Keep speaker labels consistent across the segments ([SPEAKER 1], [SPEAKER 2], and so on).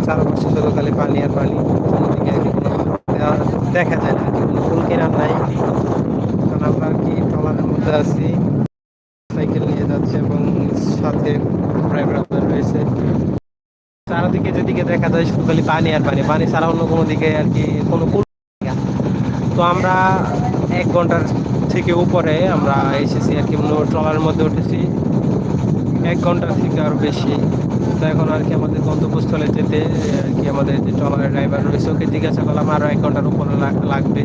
[SPEAKER 1] চারপাশে শুধু খালি পানি আর পানি, অন্যদিকে আর কি কোনো দেখা যায় না আর কি, কোনো কুল কিনার নাই। কারণ আমরা আর কি ট্রলারের মধ্যে আছি, সাইকেল নিয়ে যাচ্ছে এবং সাথে ড্রাইভার রয়েছে। চারদিকে যেদিকে দেখা যায় শুধু খালি পানি আর পানি, পানি ছাড়া অন্য কোনো দিকে আর কি কোনো কুল নেই। তো আমরা 1 ঘন্টার থেকে উপরে আমরা এসেছি আর কি, ট্রলারের মধ্যে উঠেছি 1 ঘন্টা থেকে আরো বেশি। তো এখন আর কি আমাদের গন্তব্যস্থলে যেতে আর কি আমাদের যে ট্রলারের ড্রাইভার রয়েছে ওকে জিজ্ঞাসা করলাম আরো 1 ঘন্টার উপরে লাগবে।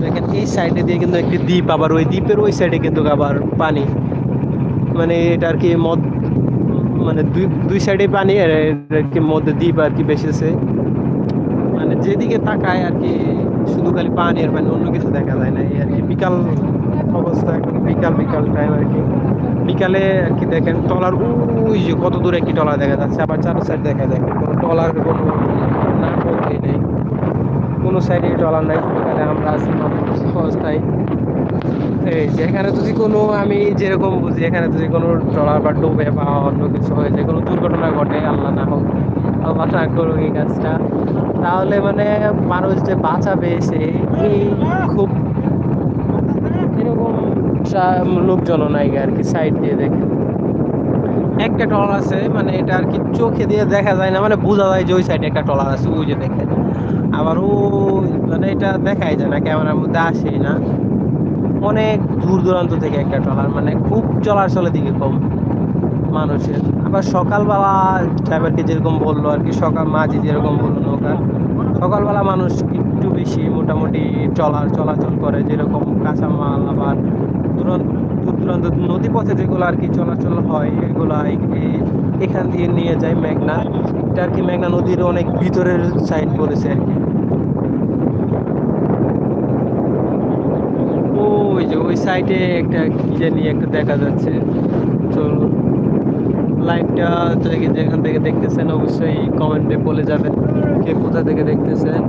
[SPEAKER 1] দেখেন এই সাইডে দিয়ে কিন্তু একটি দ্বীপ, আবার ওই দ্বীপের ওই সাইডে কিন্তু আবার পানি, মানে এটা আর কি মানে দুই দুই সাইডে পানি আর এর আর কি মধ্যে দ্বীপ আর কি বেসেছে। মানে যেদিকে তাকায় আর কি শুধু খালি পানি আর পানি, অন্য কিছু দেখা যায় না। এই আর কি বিকাল অবস্থা, এখন বিকাল বিকাল টাইম আর কি। বিকালে আর কি দেখেন ট্রলার, ওই যে কত দূরে একটি ট্রলার দেখা যাচ্ছে, আবার চারো সাইড দেখা যায় কোনো ট্রলার, কোনো না বলতেই নেই, কোনো সাইডে ট্রলার নাই। এখানে আমরা আছি অবস্থায়। এই যে এখানে যদি কোনো, আমি যেরকম বুঝি, এখানে যদি কোনো ট্রলার বা ডুবে বা অন্য কিছু হয়ে যায়, কোনো দুর্ঘটনা ঘটে, আল্লাহ না হোক, আল্লাহ না করুক এই কাজটা, তাহলে মানে মানুষ যে বাঁচাবে সে এই খুব এরকম লোকজন নাই আর কি। সাইড দিয়ে দেখে একটা ট্রলার আছে, মানে এটা আর কি চোখে দিয়ে দেখা যায় না, মানে বোঝা যায় যে ওই সাইডে একটা ট্রলার আছে, ওই যে দেখে। আবার ও মানে এটা দেখাই যায় না, ক্যামেরার মধ্যে আসেই না। অনেক দূর দূরান্ত থেকে একটা ট্রলার, মানে খুব চলাচলের দিকে কম মানুষের। আবার সকালবেলা ড্রাইভারকে যেরকম বললো আর কি, সকাল মাঝে যেরকম বললো নৌকা, সকালবেলা মানুষ একটু বেশি মোটামুটি চলাচল করে, যেরকম কাঁচামাল, আবার দূরান্ত দূর দূরান্ত নদী পথে যেগুলো আর কি চলাচল হয় এগুলা এখান দিয়ে নিয়ে যায় মেঘনা। এটা আর কি মেঘনা নদীর অনেক ভিতরের সাইড পড়েছে আর কি। ওই যে ওই সাইডে একটা কি জানি একটা দেখা যাচ্ছে। তো লাইভটা থেকে যেখান থেকে দেখতেছেন অবশ্যই কমেন্টে বলে যাবেন কে কোথা থেকে দেখতেছেন।